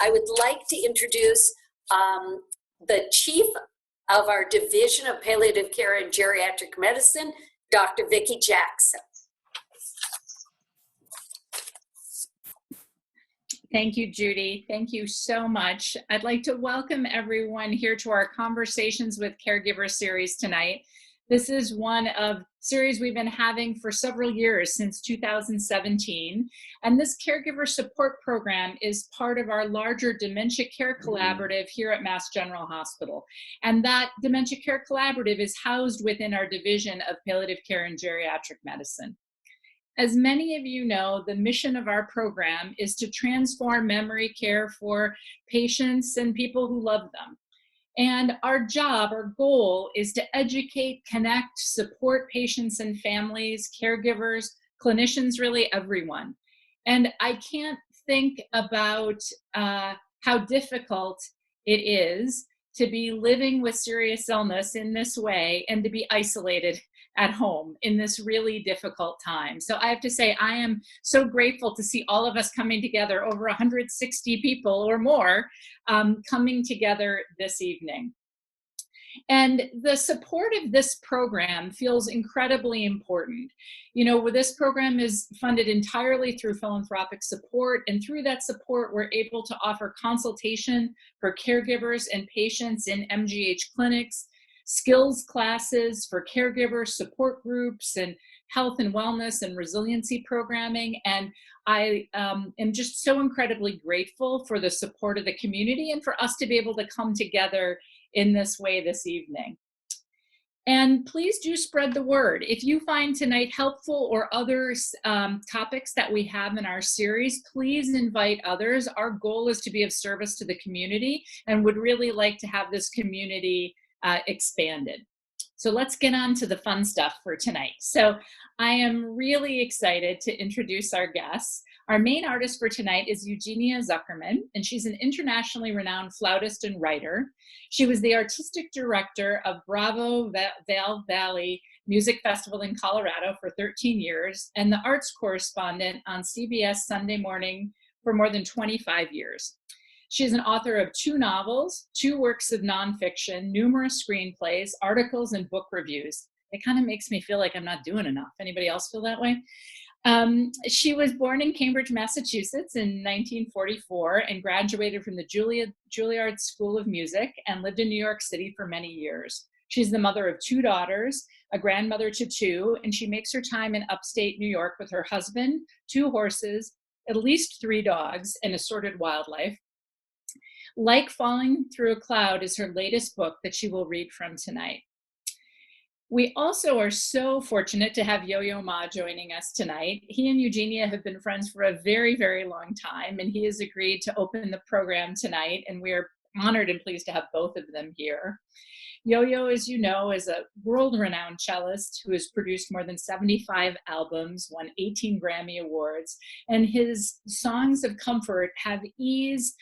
I would like to introduce the chief of our Division of Palliative Care and Geriatric Medicine, Dr. Vicki Jackson. Thank you, Judy. Thank you so much. I'd like to welcome everyone here to our Conversations with Caregivers series tonight. This is one of series we've been having for several years, since 2017. And this caregiver support program is part of our larger Dementia Care Collaborative here at Mass General Hospital. And that Dementia Care Collaborative is housed within our Division of Palliative Care and Geriatric Medicine. As many of you know, the mission of our program is to transform memory care for patients and people who love them. And our job, our goal, is to educate, connect, support patients and families, caregivers, clinicians, really everyone. And I can't think about how difficult it is to be living with serious illness in this way and to be isolated at home in this really difficult time. So I have to say, I am so grateful to see all of us coming together, over 160 people or more coming together this evening. And the support of this program feels incredibly important. You know, this program is funded entirely through philanthropic support, and through that support, we're able to offer consultation for caregivers and patients in MGH clinics, skills classes for caregivers, support groups, and health and wellness and resiliency programming. And I am just so incredibly grateful for the support of the community and for us to be able to come together in this way this evening. And please do spread the word. If you find tonight helpful or other topics that we have in our series, please invite others. Our goal is to be of service to the community and would really like to have this community expanded. So let's get on to the fun stuff for tonight. So I am really excited to introduce our guests. Our main artist for tonight is Eugenia Zukerman, and she's an internationally renowned flautist and writer. She was the artistic director of Bravo Vail Valley Music Festival in Colorado for 13 years, and the arts correspondent on CBS Sunday Morning for more than 25 years. She's an author of 2 novels, 2 works of nonfiction, numerous screenplays, articles, and book reviews. It kind of makes me feel like I'm not doing enough. Anybody else feel that way? She was born in Cambridge, Massachusetts in 1944 and graduated from the Juilliard School of Music and lived in New York City for many years. She's the mother of 2 daughters, a grandmother to 2, and she makes her time in upstate New York with her husband, 2 horses, at least 3 dogs, and assorted wildlife. Like Falling Through a Cloud is her latest book that she will read from tonight. We also are so fortunate to have Yo-Yo Ma joining us tonight. He and Eugenia have been friends for a very, very long time, and he has agreed to open the program tonight, and we are honored and pleased to have both of them here. Yo-Yo, as you know, is a world-renowned cellist who has produced more than 75 albums, won 18 Grammy Awards, and his songs of comfort have eased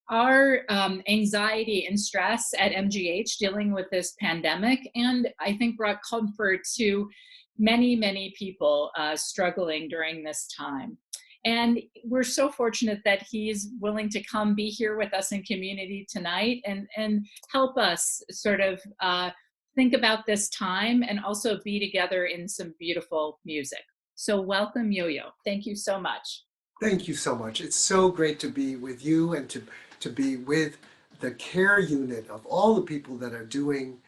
our anxiety and stress at MGH dealing with this pandemic, and I think brought comfort to many, many people struggling during this time. And we're so fortunate that he's willing to come be here with us in community tonight and help us sort of think about this time and also be together in some beautiful music. So welcome, Yo-Yo. Thank you so much. Thank you so much. It's so great to be with you and to be with the care unit of all the people that are doing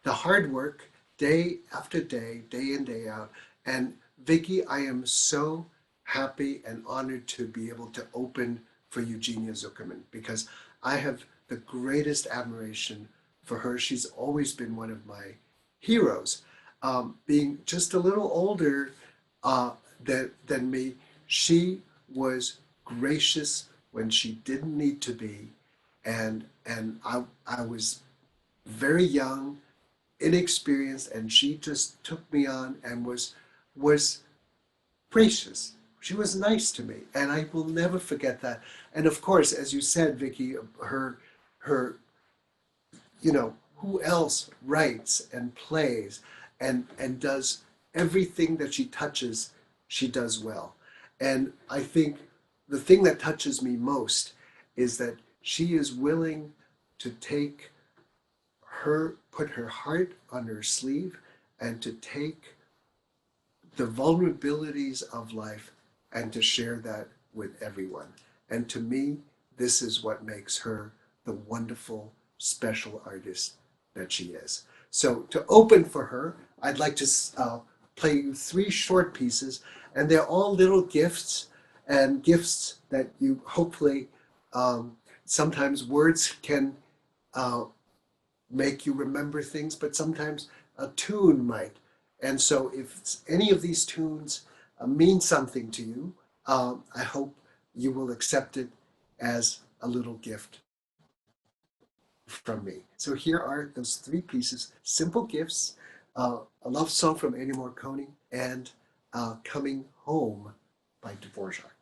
the hard work day after day, day in, day out. And Vicki, I am so happy and honored to be able to open for Eugenia Zukerman because I have the greatest admiration for her. She's always been one of my heroes. Being just a little older than me, she was gracious when she didn't need to be, and I was very young, inexperienced, and she just took me on and was gracious. She was nice to me, and I will never forget that. And of course, as you said, Vicki, her you know, who else writes and plays and does everything that she touches, she does well. And I think the thing that touches me most is that she is willing to put her heart on her sleeve and to take the vulnerabilities of life and to share that with everyone. And to me, this is what makes her the wonderful, special artist that she is. So to open for her, I'd like to play you 3 short pieces, and they're all little gifts, and gifts that you hopefully, sometimes words can make you remember things, but sometimes a tune might. And so if any of these tunes mean something to you, I hope you will accept it as a little gift from me. So here are those 3 pieces, simple gifts, a love song from Ennio Morricone, and Coming Home by Dvorak.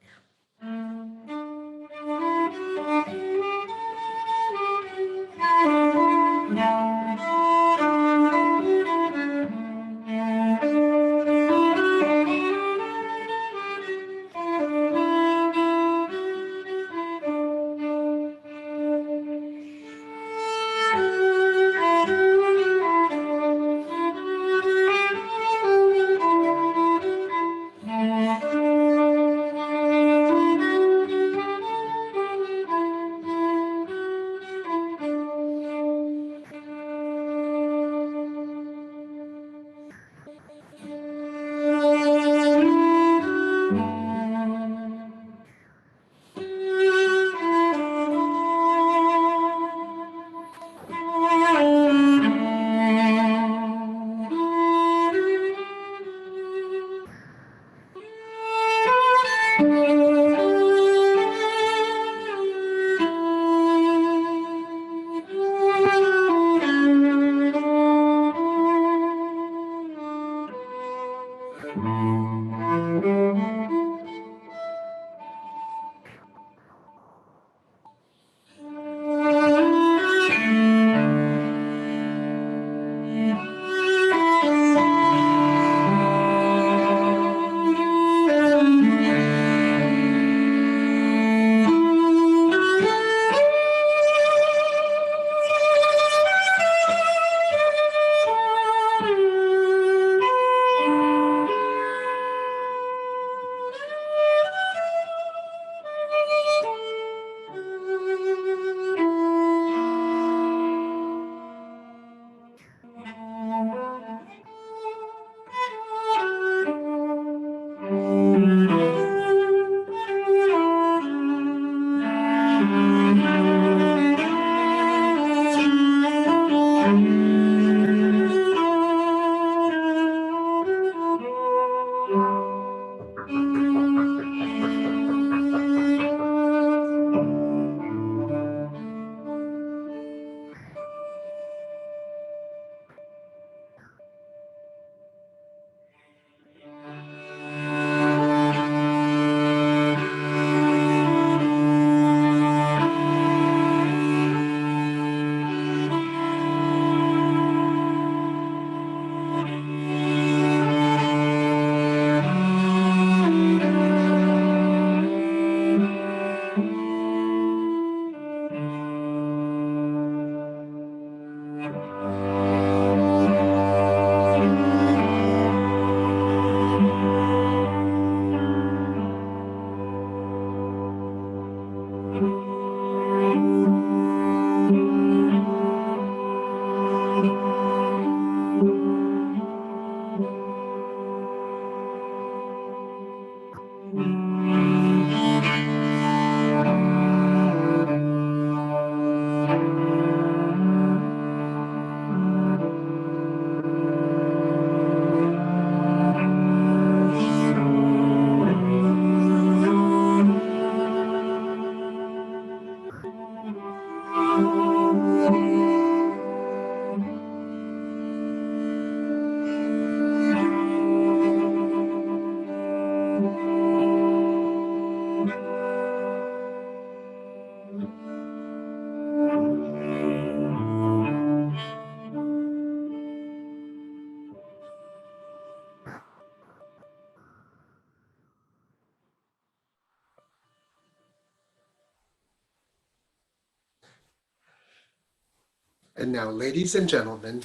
And now, ladies and gentlemen,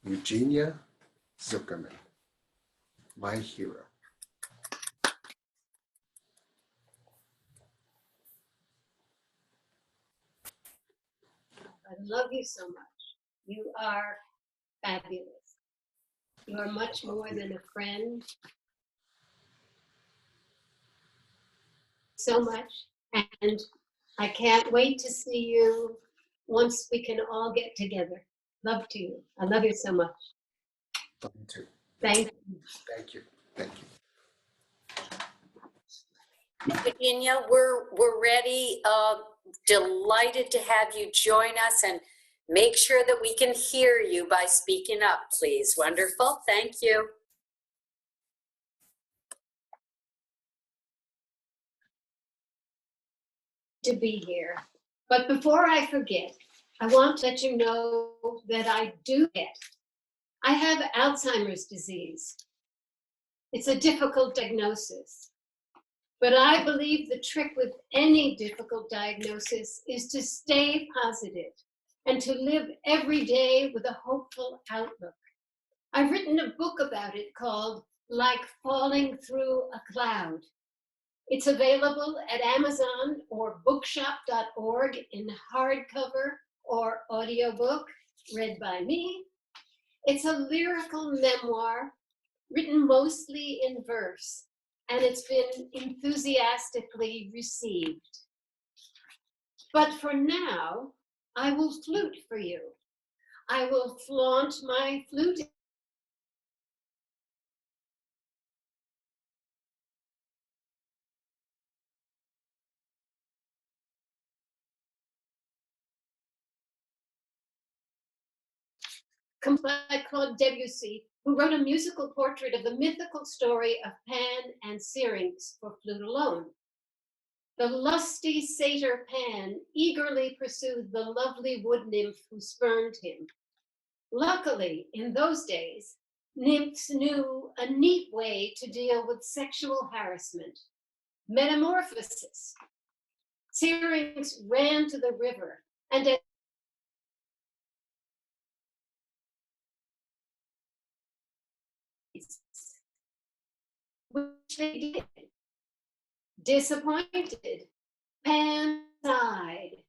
Eugenia Zukerman, my hero. I love you so much. You are fabulous. You are much more than a friend. So much. And I can't wait to see you once we can all get together. Love to you. I love you so much. Love you too. Thank you. Thank you. Thank you. Eugenia, we're ready. Delighted to have you join us, and make sure that we can hear you by speaking up, please. Wonderful. Thank you. To be here. But before I forget, I want to let you know that I have Alzheimer's disease. It's a difficult diagnosis. But I believe the trick with any difficult diagnosis is to stay positive and to live every day with a hopeful outlook. I've written a book about it called Like Falling Through a Cloud. It's available at Amazon or bookshop.org in hardcover or audiobook, read by me. It's a lyrical memoir written mostly in verse, and it's been enthusiastically received. But for now, I will flute for you. I will flaunt my flute by Claude Debussy, who wrote a musical portrait of the mythical story of Pan and Syrinx for flute alone. The lusty satyr Pan eagerly pursued the lovely wood nymph who spurned him. Luckily, in those days, nymphs knew a neat way to deal with sexual harassment: metamorphosis. Syrinx ran to the river, and at which they did. Disappointed, Pan sighed,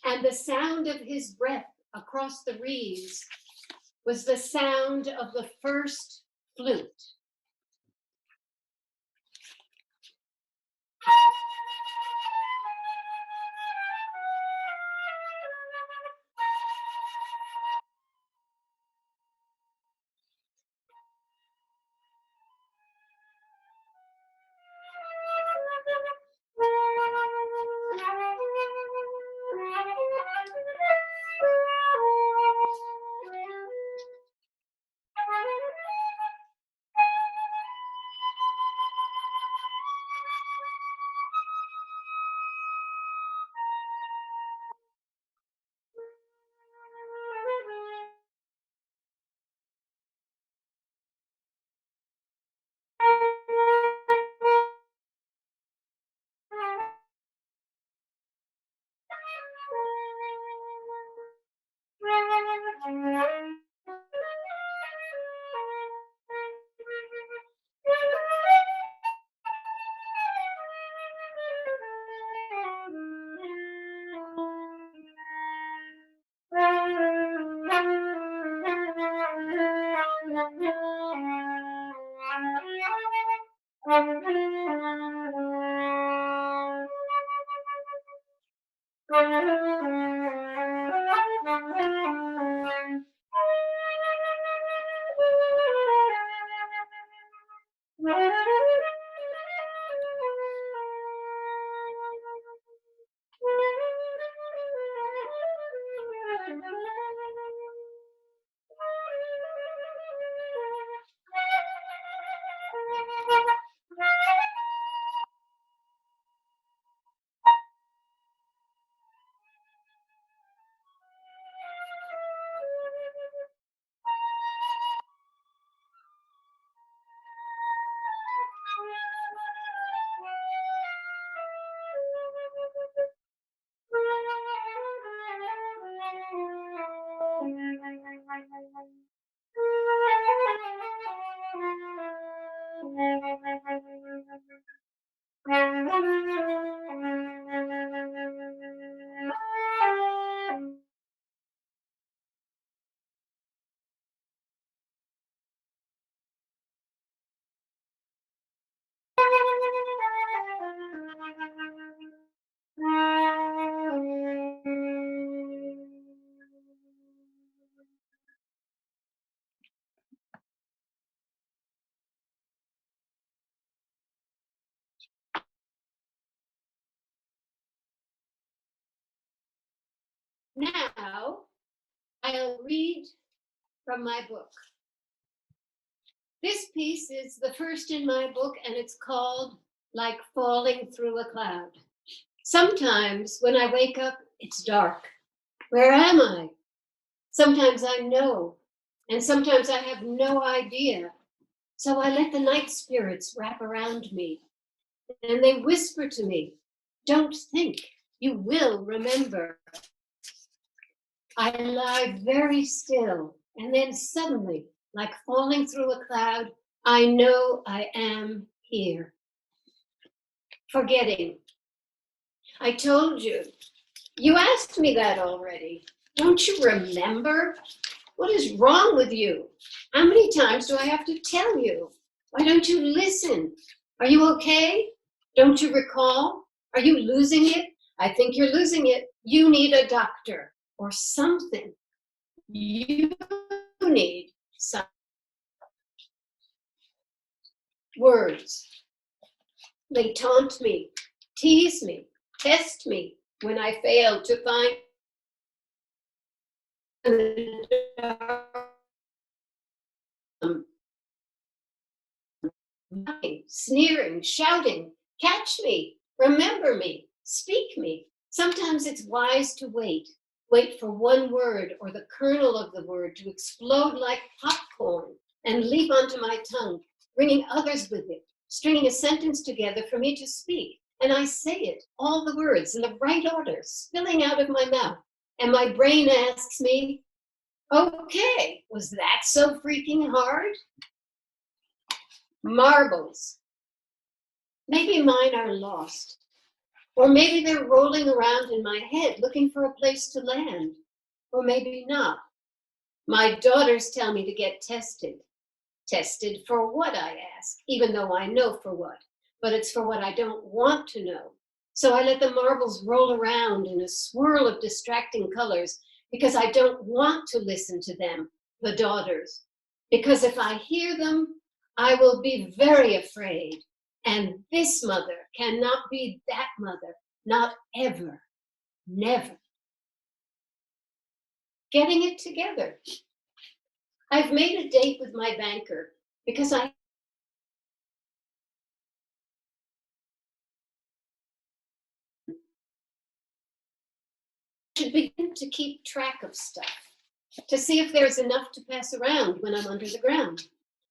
and the sound of his breath across the reeds was the sound of the first flute. Now, I'll read from my book. This piece is the first in my book, and it's called Like Falling Through a Cloud. Sometimes when I wake up, it's dark. Where am I? Sometimes I know, and sometimes I have no idea. So I let the night spirits wrap around me, and they whisper to me, "Don't think, you will remember." I lie very still, and then suddenly, like falling through a cloud, I know I am here. Forgetting. I told you. You asked me that already. Don't you remember? What is wrong with you? How many times do I have to tell you? Why don't you listen? Are you okay? Don't you recall? Are you losing it? I think you're losing it. You need a doctor or something. You need some words. They taunt me, tease me, test me when I fail to find sneering, shouting, catch me, remember me, speak me. Sometimes it's wise to wait for one word or the kernel of the word to explode like popcorn and leap onto my tongue, bringing others with it, stringing a sentence together for me to speak. And I say it, all the words in the right order, spilling out of my mouth. And my brain asks me, okay, was that so freaking hard? Marbles. Maybe mine are lost. Or maybe they're rolling around in my head looking for a place to land. Or maybe not. My daughters tell me to get tested. Tested for what, I ask, even though I know for what. But it's for what I don't want to know. So I let the marbles roll around in a swirl of distracting colors because I don't want to listen to them, the daughters. Because if I hear them, I will be very afraid. And this mother cannot be that mother, not ever, never. Getting it together. I've made a date with my banker because I should begin to keep track of stuff, to see if there's enough to pass around when I'm under the ground.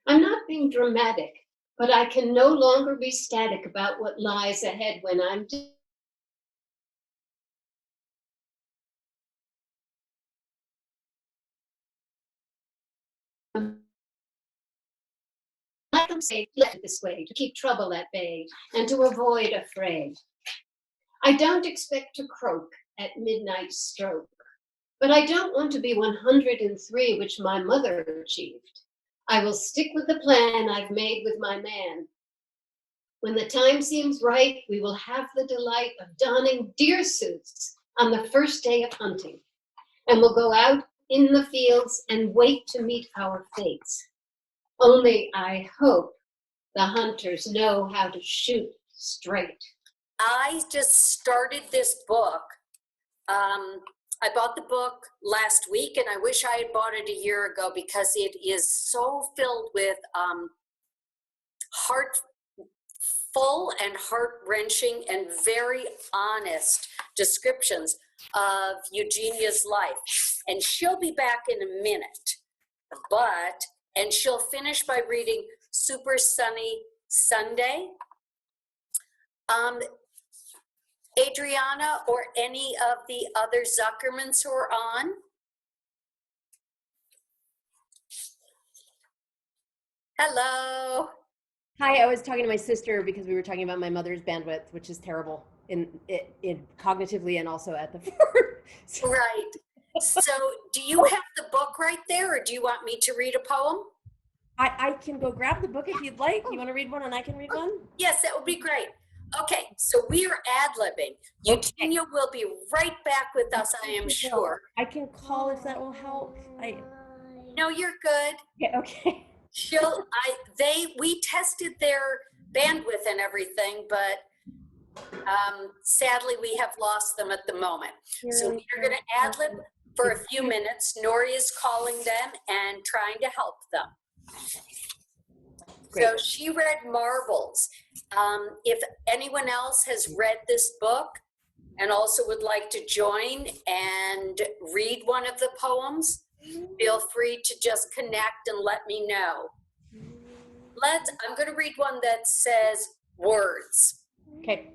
I'm not being dramatic, but I can no longer be static about what lies ahead when I'm I can say left this way to keep trouble at bay and to avoid a fray. I don't expect to croak at midnight stroke, but I don't want to be 103, which my mother achieved. I will stick with the plan I've made with my man. When the time seems right, we will have the delight of donning deer suits on the first day of hunting, and we'll go out in the fields and wait to meet our fates. Only I hope the hunters know how to shoot straight. I just started this book. I bought the book last week, and I wish I had bought it a year ago because it is so filled with heartful and heart-wrenching and very honest descriptions of Eugenia's life. And she'll be back in a minute, and she'll finish by reading Super Sunny Sunday. Adriana or any of the other Zuckermans who are on? Hello. Hi, I was talking to my sister because we were talking about my mother's bandwidth, which is terrible in cognitively and also at the So- Right. So do you have the book right there, or do you want me to read a poem? I can go grab the book if you'd like. You want to read one and I can read one? Yes, that would be great. Okay, so we are ad-libbing. Eugenia will be right back with us, I am sure. I can call if that will help. No, you're good. Yeah, okay. We tested their bandwidth and everything, but sadly we have lost them at the moment. So we are going to ad-lib for a few minutes. Nori is calling them and trying to help them. Great. So she read Marbles. If anyone else has read this book and also would like to join and read one of the poems, feel free to just connect and let me know. I'm going to read one that says words. Okay.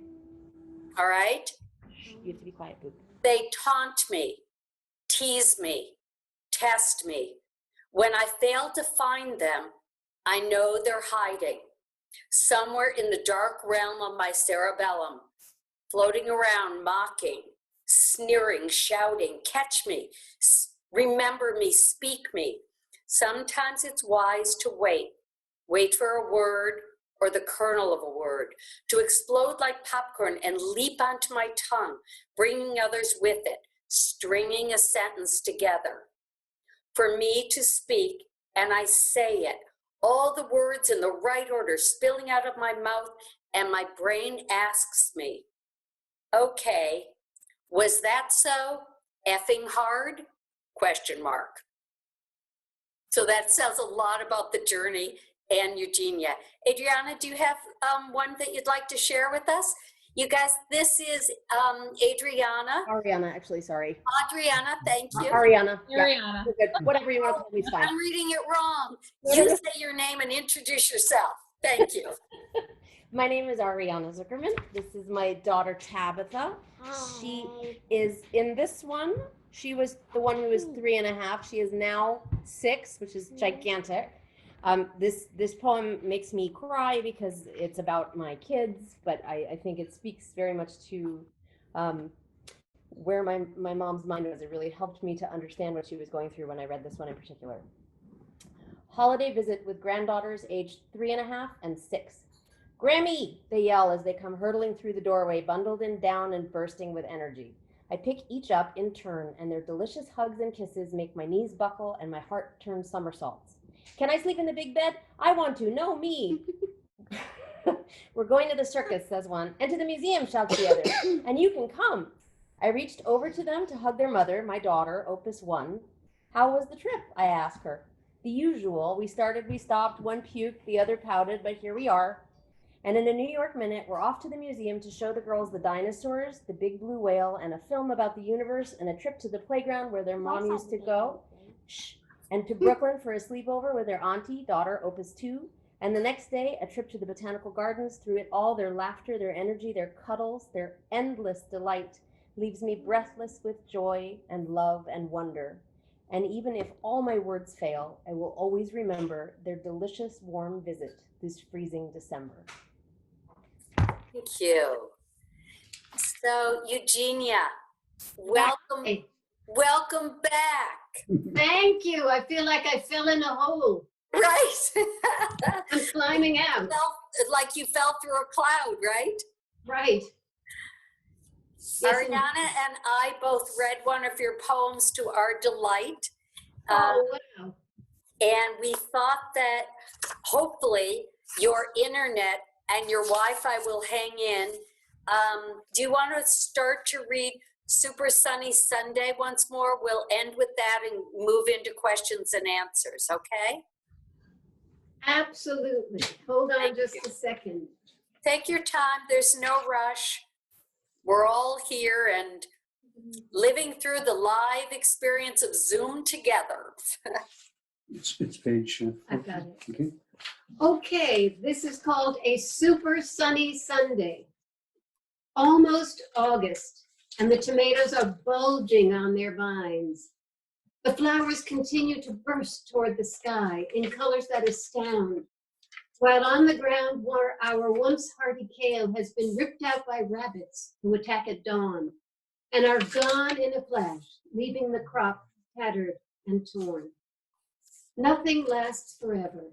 All right? You have to be quiet, Boop. They taunt me, tease me, test me. When I fail to find them, I know they're hiding somewhere in the dark realm of my cerebellum, floating around, mocking, sneering, shouting, catch me, remember me, speak me. Sometimes it's wise to wait for a word or the kernel of a word to explode like popcorn and leap onto my tongue, bringing others with it, stringing a sentence together. For me to speak, and I say it, all the words in the right order spilling out of my mouth, and my brain asks me, okay, was that so? Effing hard? Question mark. So that says a lot about the journey and Eugenia. Adriana, do you have one that you'd like to share with us? You guys, this is Adriana. Ariana, actually, sorry. Adriana, thank you. Ariana. Yeah, Ariana. you're good. Whatever you want to call me is fine. I'm reading it wrong. You say your name and introduce yourself. Thank you. My name is Ariana Zukerman. This is my daughter Tabitha. She is in this one. She was the one who was 3.5. She is now 6, which is gigantic. This poem makes me cry because it's about my kids, but I think it speaks very much to where my mom's mind was. It really helped me to understand what she was going through when I read this one in particular. Holiday visit with granddaughters aged 3.5 and 6. Grammy, they yell as they come hurtling through the doorway, bundled in down and bursting with energy. I pick each up in turn, and their delicious hugs and kisses make my knees buckle and my heart turn somersaults. Can I sleep in the big bed? I want to. No, me. We're going to the circus, says one, and to the museum, shouts the other, and you can come. I reached over to them to hug their mother, my daughter, Opus 1. How was the trip? I asked her. The usual. We started, we stopped, one puked, the other pouted, but here we are. And in a New York minute, we're off to the museum to show the girls the dinosaurs, the big blue whale, and a film about the universe, and a trip to the playground where their mom used to go. Shh. And to Brooklyn for a sleepover with their auntie, daughter, Opus 2. And the next day, a trip to the botanical gardens. Through it all, their laughter, their energy, their cuddles, their endless delight leaves me breathless with joy and love and wonder. And even if all my words fail, I will always remember their delicious warm visit this freezing December. Thank you. So, Eugenia, welcome, Hey, welcome back. thank you. I feel like I fell in a hole. Right. I'm climbing out. Like you fell through a cloud, right? Right. Yes, Ariana and I both read one of your poems to our delight. Oh, wow. And we thought that hopefully your internet and your Wi-Fi will hang in. Do you want to start to read Super Sunny Sunday once more? We'll end with that and move into questions and answers, okay? Absolutely. Hold on Thank just you. a second. Take your time, there's no rush. We're all here and living through the live experience of Zoom together. It's page. I've got it. Okay. Okay, this is called A Super Sunny Sunday. Almost August, and the tomatoes are bulging on their vines. The flowers continue to burst toward the sky in colors that astound, while on the ground where our once hardy kale has been ripped out by rabbits who attack at dawn and are gone in a flash, leaving the crop tattered and torn. Nothing lasts forever,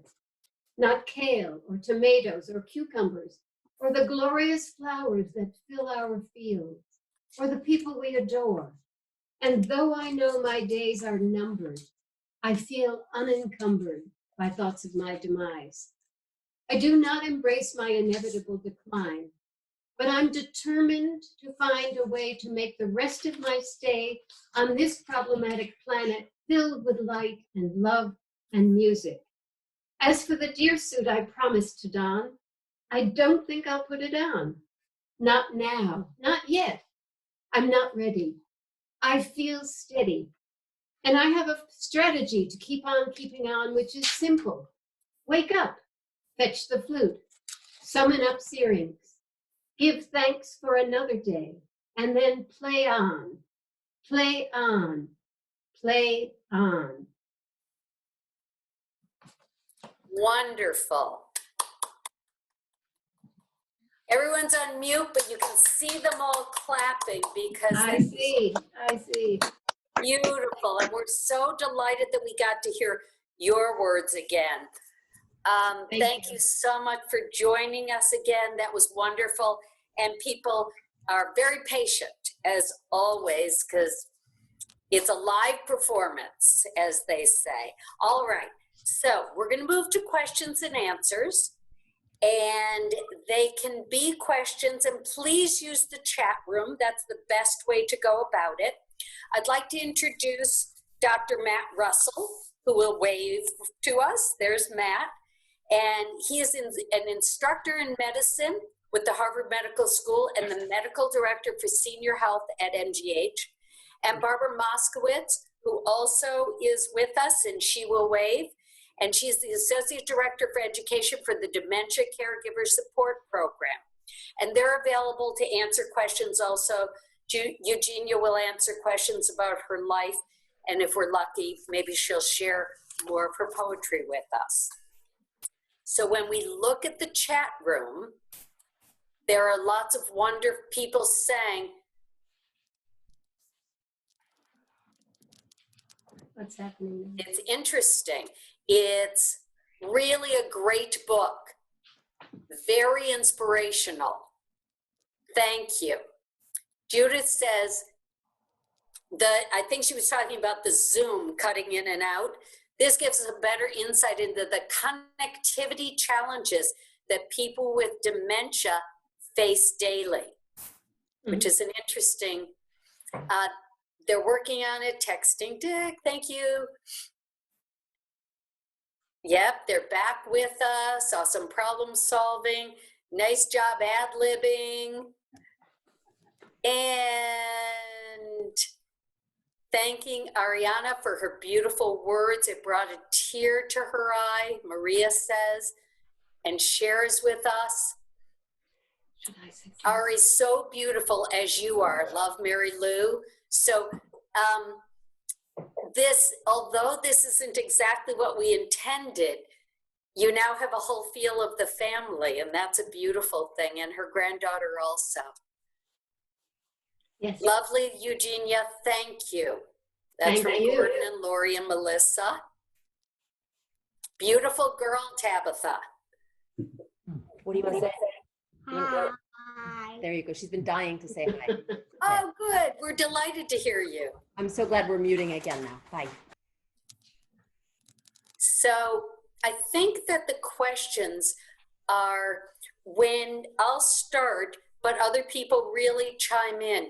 not kale or tomatoes or cucumbers or the glorious flowers that fill our fields or the people we adore. And though I know my days are numbered, I feel unencumbered by thoughts of my demise. I do not embrace my inevitable decline, but I'm determined to find a way to make the rest of my stay on this problematic planet filled with light and love and music. As for the deer suit I promised to don, I don't think I'll put it on. Not now, not yet. I'm not ready. I feel steady. And I have a strategy to keep on keeping on, which is simple. Wake up, fetch the flute, summon up Syrinx, give thanks for another day, and then play on, play on, play on. Wonderful. Everyone's on mute, but you can see them all clapping because I see. Beautiful. And we're so delighted that we got to hear your words again. Thank you so much for joining us again. That was wonderful. And people are very patient, as always, because it's a live performance, as they say. All right. So we're going to move to questions and answers. And they can be questions, and please use the chat room. That's the best way to go about it. I'd like to introduce Dr. Matt Russell, who will wave to us. There's Matt. And he is an instructor in medicine with the Harvard Medical School and the medical director for senior health at MGH. And Barbara Moskowitz, who also is with us, and she will wave. And she's the Associate Director for Education for the Dementia Caregiver Support Program. And they're available to answer questions also. Eugenia will answer questions about her life, and if we're lucky, maybe she'll share more of her poetry with us. So when we look at the chat room, there are lots of wonderful people saying, What's happening? it's interesting. It's really a great book, very inspirational. Thank you. Judith says that I think she was talking about the Zoom cutting in and out. This gives us a better insight into the connectivity challenges that people with dementia face daily, which is an interesting, they're working on it, texting Dick, thank you. Yep, they're back with us. Awesome problem solving. Nice job ad-libbing. And thanking Ariana for her beautiful words. It brought a tear to her eye, Maria says, and shares with us. Ari's so beautiful as you are. Love, Mary Lou. So, although this isn't exactly what we intended, you now have a whole feel of the family, and that's a beautiful thing, and her granddaughter also. Yes. Lovely, Eugenia, thank you. That's from Gordon and Lori and Melissa. Beautiful girl, Tabitha. What do you want to say? Hi. There you go. She's been dying to say hi. Oh, good. We're delighted to hear you. I'm so glad we're muting again now. Bye. So I think that the questions are when I'll start, but other people really chime in.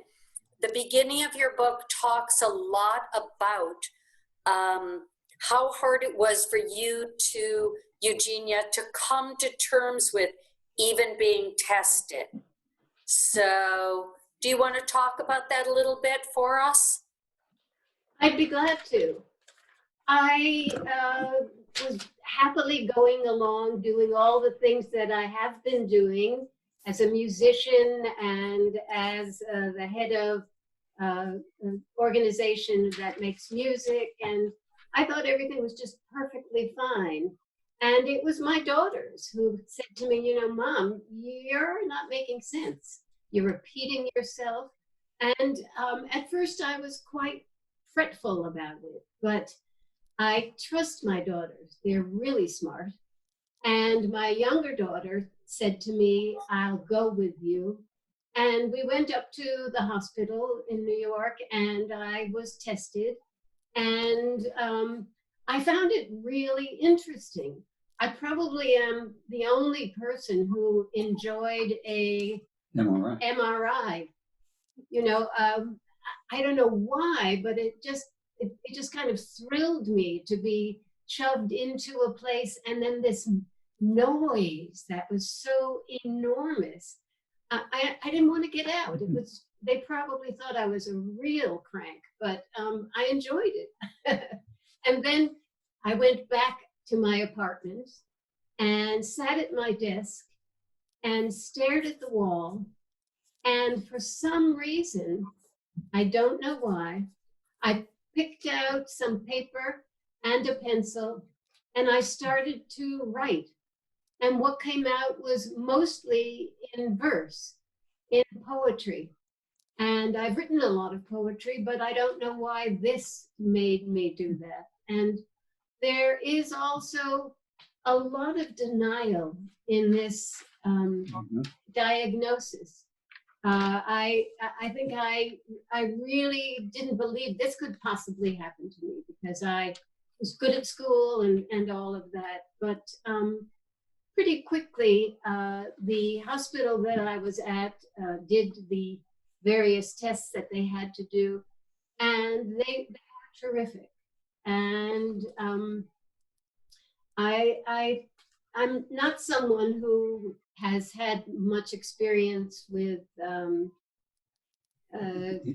The beginning of your book talks a lot about how hard it was for you to, Eugenia, to come to terms with even being tested. So do you want to talk about that a little bit for us? I'd be glad to. I was happily going along doing all the things that I have been doing as a musician and as the head of an organization that makes music, and I thought everything was just perfectly fine. And it was my daughters who said to me, you know, Mom, you're not making sense. You're repeating yourself. And at first I was quite fretful about it, but I trust my daughters. They're really smart. And my younger daughter said to me, I'll go with you. And we went up to the hospital in New York, and I was tested. And I found it really interesting. I probably am the only person who enjoyed a MRI. You know, I don't know why, but it just kind of thrilled me to be shoved into a place, and then this noise that was so enormous. I didn't want to get out. It was, they probably thought I was a real crank, but I enjoyed it. And then I went back to my apartment and sat at my desk and stared at the wall. And for some reason, I don't know why, I picked out some paper and a pencil, and I started to write. And what came out was mostly in verse, in poetry. And I've written a lot of poetry, but I don't know why this made me do that. And there is also a lot of denial in this diagnosis. I think I really didn't believe this could possibly happen to me, because I was good at school and all of that. But pretty quickly, the hospital that I was at did the various tests that they had to do, and they were terrific. And I'm not someone who has had much experience with you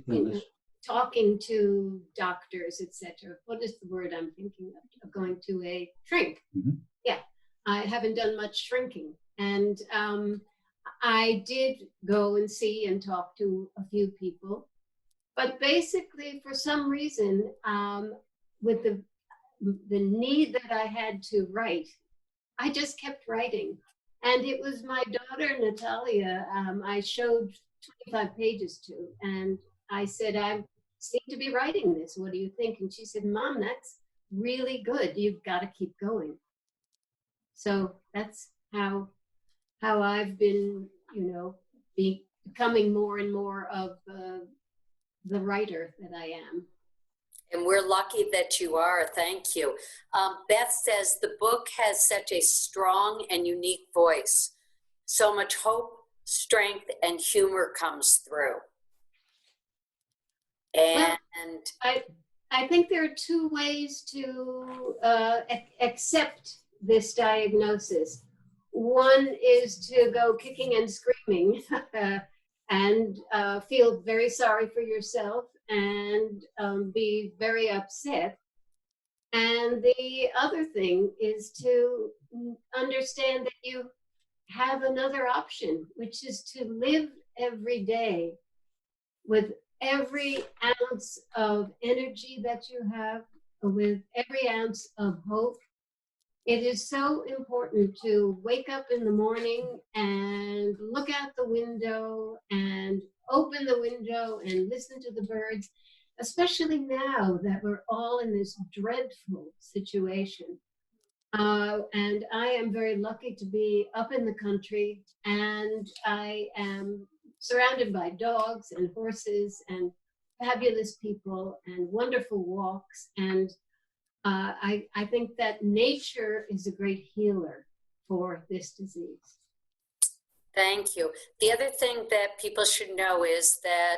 know, talking to doctors, etc. What is the word I'm thinking of? Going to a shrink. Yeah, I haven't done much shrinking. And I did go and see and talk to a few people. But basically, for some reason, with the need that I had to write, I just kept writing. And it was my daughter, Natalia, I showed 25 pages to, and I said, I seem to be writing this. What do you think? And she said, Mom, that's really good. You've got to keep going. So that's how I've been, you know, becoming more and more of the writer that I am. And we're lucky that you are. Thank you. Beth says the book has such a strong and unique voice. So much hope, strength, and humor comes through. And I think there are two ways to accept this diagnosis. One is to go kicking and screaming and feel very sorry for yourself and be very upset. And the other thing is to understand that you have another option, which is to live every day with every ounce of energy that you have, with every ounce of hope. It is so important to wake up in the morning and look out the window and open the window and listen to the birds, especially now that we're all in this dreadful situation. And I am very lucky to be up in the country, and I am surrounded by dogs and horses and fabulous people and wonderful walks. And I think that nature is a great healer for this disease. thank you. The other thing that people should know is that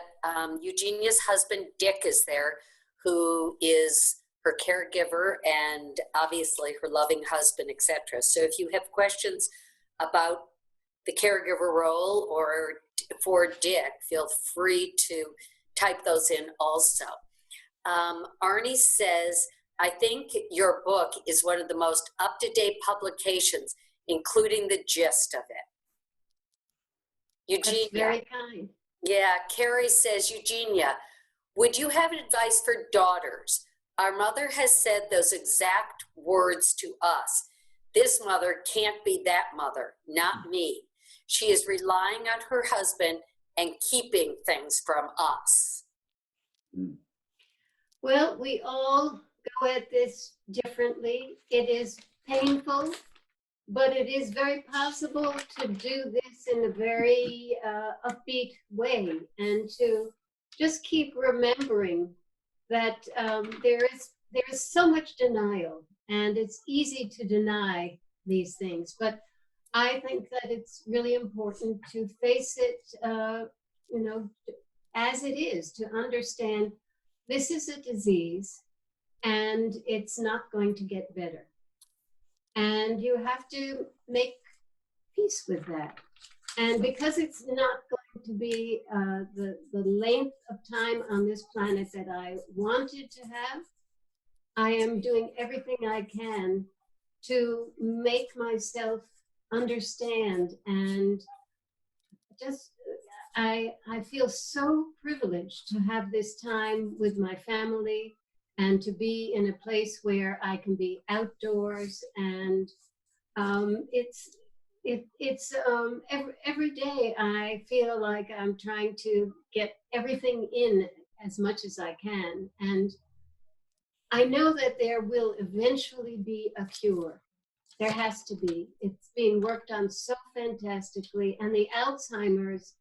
Eugenia's husband, Dick, is there, who is her caregiver and obviously her loving husband, etc. So if you have questions about the caregiver role or for Dick, feel free to type those in also. Arnie says, I think your book is one of the most up-to-date publications, including the gist of it. Eugenia. That's very kind. Yeah, Carrie says, Eugenia, Would you have advice for daughters? Our mother has said those exact words to us. This mother can't be that mother, not me. She is relying on her husband and keeping things from us. Well, we all go at this differently. It is painful, but it is very possible to do this in a very upbeat way, and to just keep remembering that there is so much denial, and it's easy to deny these things. But I think that it's really important to face it, as it is, to understand this is a disease and it's not going to get better. And you have to make peace with that. And because it's not going to be the length of time on this planet that I wanted to have, I am doing everything I can to make myself understand. And just, I feel so privileged to have this time with my family and to be in a place where I can be outdoors. And every day I feel like I'm trying to get everything in as much as I can. And I know that there will eventually be a cure. There has to be. It's being worked on so fantastically. And the Alzheimer's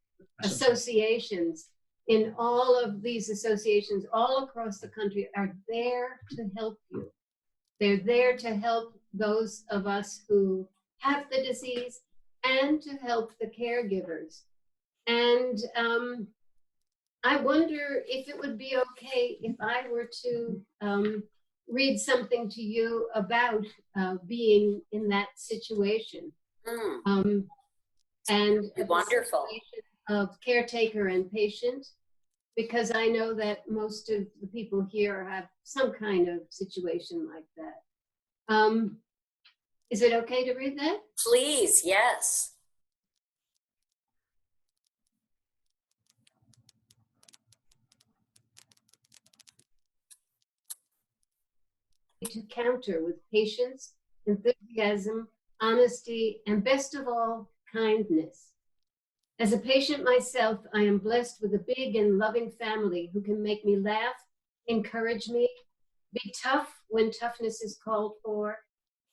associations, in all of these associations all across the country, are there to help you. They're there to help those of us who have the disease and to help the caregivers. And I wonder if it would be okay if I were to read something to you about being in that situation. And Wonderful. Of caretaker and patient, because I know that most of the people here have some kind of situation like that. Is it okay to read that? Please, yes. To counter with patience, enthusiasm, honesty, and best of all, kindness. As a patient myself, I am blessed with a big and loving family who can make me laugh, encourage me, be tough when toughness is called for.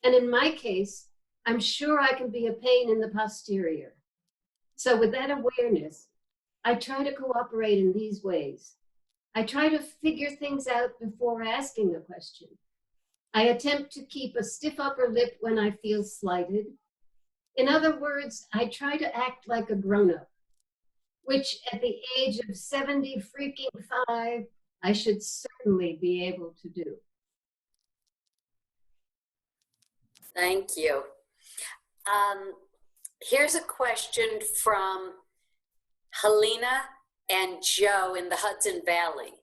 And in my case, I'm sure I can be a pain in the posterior. So with that awareness, I try to cooperate in these ways. I try to figure things out before asking a question. I attempt to keep a stiff upper lip when I feel slighted. In other words, I try to act like a grown-up, which at the age of 70 freaking 5, I should certainly be able to do. Thank you. Here's a question from Helena and Joe in the Hudson Valley.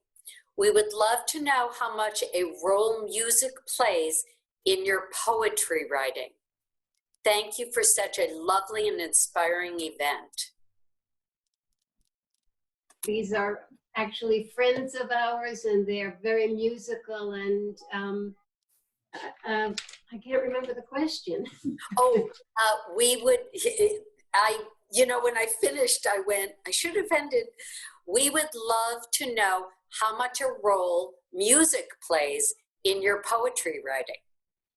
We would love to know how much a role music plays in your poetry writing. Thank you for such a lovely and inspiring event. These are actually friends of ours, and they're very musical, and I can't remember the question. Oh, when I finished, I went, I should have ended. We would love to know how much a role music plays in your poetry writing.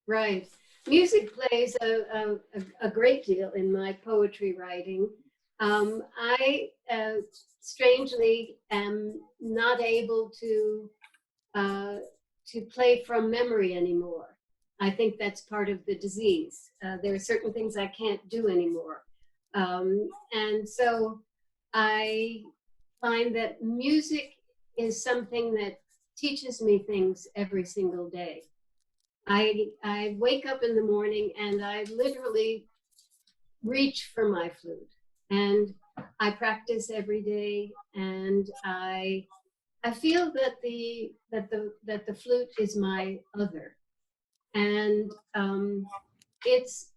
Right. Music plays a great deal in my poetry writing. I strangely am not able to play from memory anymore. I think that's part of the disease. There are certain things I can't do anymore. And so I find that music is something that teaches me things every single day. I wake up in the morning and I literally reach for my flute, and I practice every day, and I feel that the flute is my other, and it's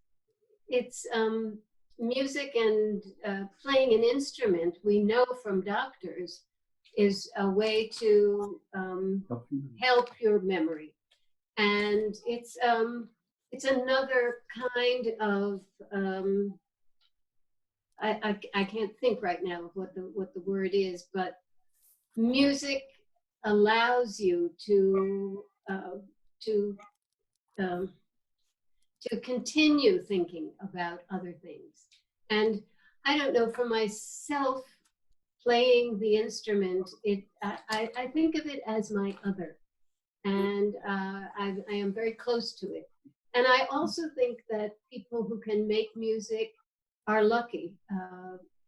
music and playing an instrument. We know from doctors is a way to help your memory. And it's another kind of, I can't think right now of what the word is, but music allows you to continue thinking about other things. And I don't know, for myself, playing the instrument, I think of it as my other, and I am very close to it. And I also think that people who can make music are lucky.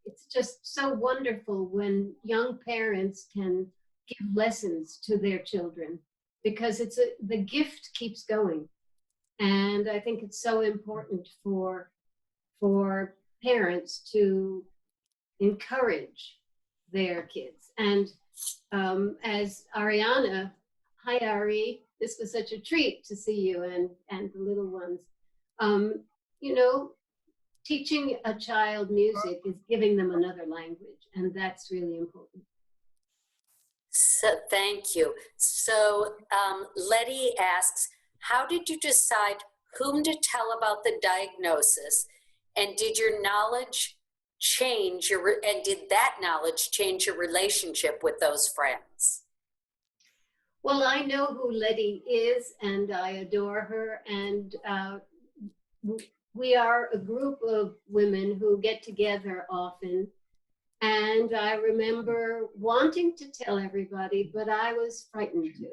It's just so wonderful when young parents can give lessons to their children, because the gift keeps going. And I think it's so important for parents to encourage their kids. And as Ariana, hi Ari, this was such a treat to see you and the little ones. You know, teaching a child music is giving them another language, and that's really important. So thank you. So Letty asks, how did you decide whom to tell about the diagnosis, and did your knowledge change did that knowledge change your relationship with those friends? Well, I know who Letty is, and I adore her, and we are a group of women who get together often. And I remember wanting to tell everybody, but I was frightened to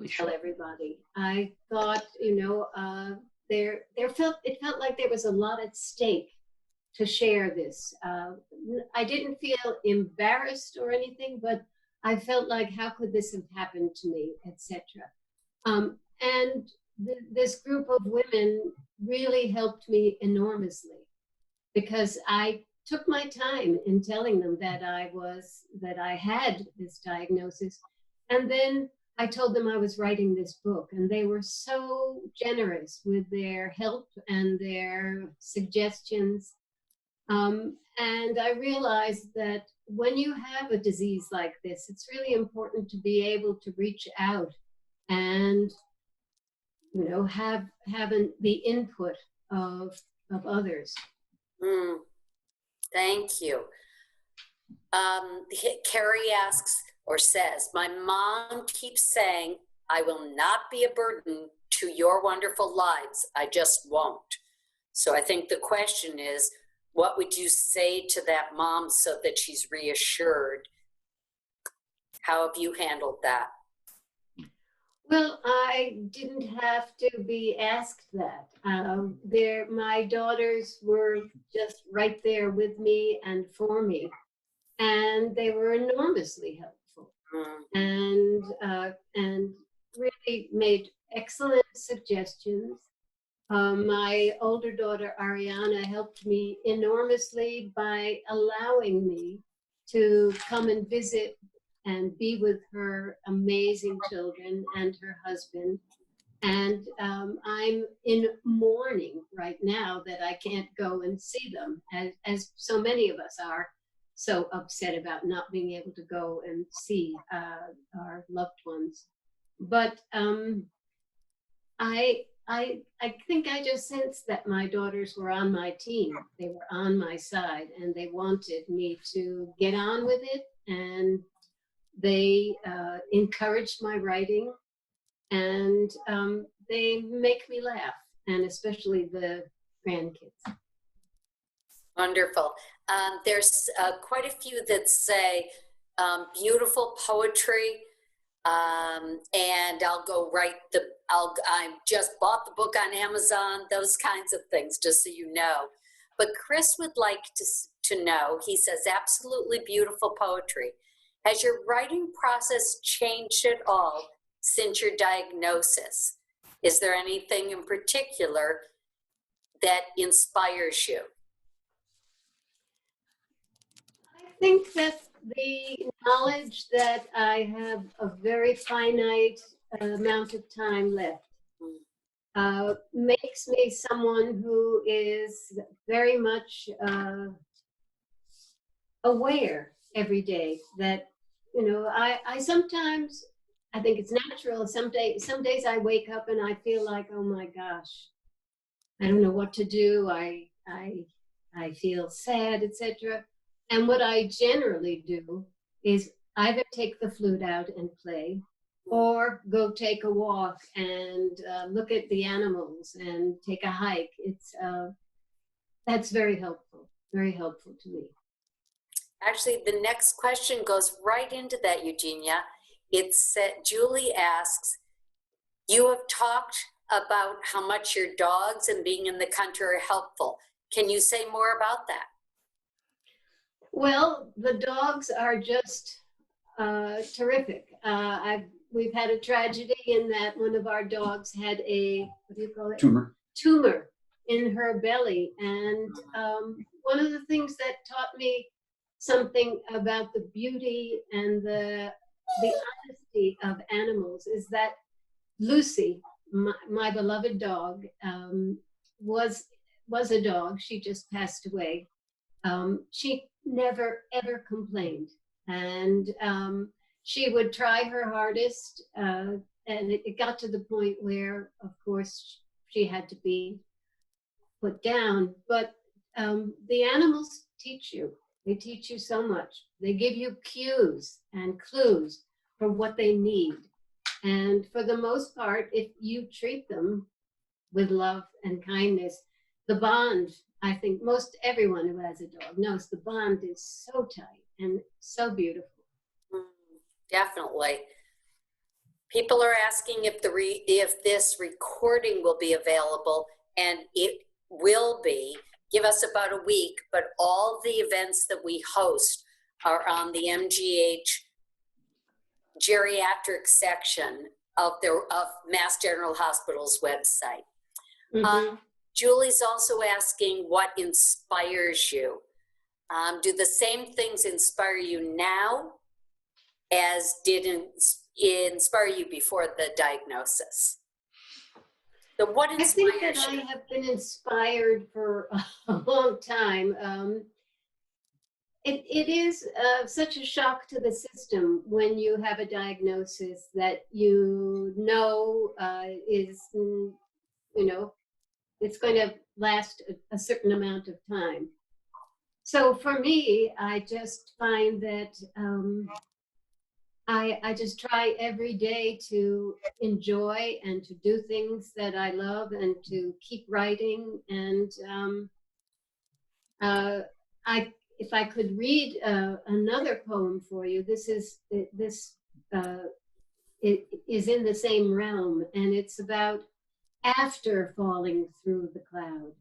tell everybody. I thought, you know, it felt like there was a lot at stake to share this. I didn't feel embarrassed or anything, but I felt like, how could this have happened to me, etc. And this group of women really helped me enormously, because I took my time in telling them that I had this diagnosis. And then I told them I was writing this book, and they were so generous with their help and their suggestions. And I realized that when you have a disease like this, it's really important to be able to reach out and, you know, have the input of others. Thank you. Carrie asks or says, my mom keeps saying, I will not be a burden to your wonderful lives. I just won't. So I think the question is, what would you say to that mom so that she's reassured? How have you handled that? Well, I didn't have to be asked that. My daughters were just right there with me and for me, and they were enormously helpful, and really made excellent suggestions. My older daughter Ariana helped me enormously by allowing me to come and visit and be with her amazing children and her husband. And I'm in mourning right now that I can't go and see them, as so many of us are so upset about not being able to go and see our loved ones. But I think I just sensed that my daughters were on my team. They were on my side, and they wanted me to get on with it, and they encouraged my writing, and they make me laugh, and especially the grandkids. Wonderful. There's quite a few that say beautiful poetry, and I just bought the book on Amazon, those kinds of things, just so you know. But Chris would like to know, he says, absolutely beautiful poetry. Has your writing process changed at all since your diagnosis? Is there anything in particular that inspires you? I think that the knowledge that I have a very finite amount of time left makes me someone who is very much aware every day that I sometimes, I think it's natural. Some days I wake up and I feel like, oh my gosh, I don't know what to do. I feel sad, etc. And what I generally do is either take the flute out and play, or go take a walk and look at the animals and take a hike. That's very helpful to me. Actually, the next question goes right into that, Eugenia. It said, Julie asks, you have talked about how much your dogs and being in the country are helpful. Can you say more about that? Well, the dogs are just terrific. We've had a tragedy in that one of our dogs had a, what do you call it? Tumor in her belly. And one of the things that taught me something about the beauty and the honesty of animals is that Lucy, my beloved dog, was a dog. She just passed away. She never ever complained, and she would try her hardest, and it got to the point where, of course, she had to be put down. But the animals teach you. They teach you so much. They give you cues and clues for what they need. And for the most part, if you treat them with love and kindness, the bond, I think most everyone who has a dog knows the bond is so tight and so beautiful. Definitely. People are asking if this recording will be available, and it will be. Give us about a week, but all the events that we host are on the MGH geriatric section of Mass General Hospital's website. Mm-hmm. Julie's also asking what inspires you. Do the same things inspire you now as did inspire you before the diagnosis? So what inspires I think that you? I have been inspired for a long time. It is such a shock to the system when you have a diagnosis that is, it's going to last a certain amount of time. So for me, I just find that I just try every day to enjoy and to do things that I love and to keep writing. And if I could read another poem for you, it is in the same realm, and it's about after falling through the cloud.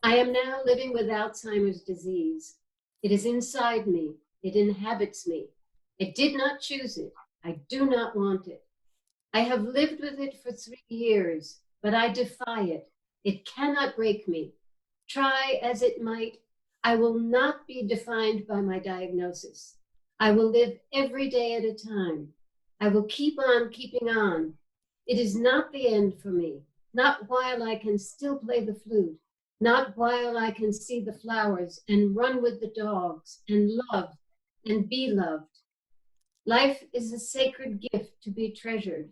I am now living with Alzheimer's disease. It is inside me. It inhabits me. I did not choose it. I do not want it. I have lived with it for 3 years, but I defy it. It cannot break me. Try as it might, I will not be defined by my diagnosis. I will live every day at a time. I will keep on keeping on. It is not the end for me, not while I can still play the flute, not while I can see the flowers and run with the dogs and love and be loved. Life is a sacred gift to be treasured,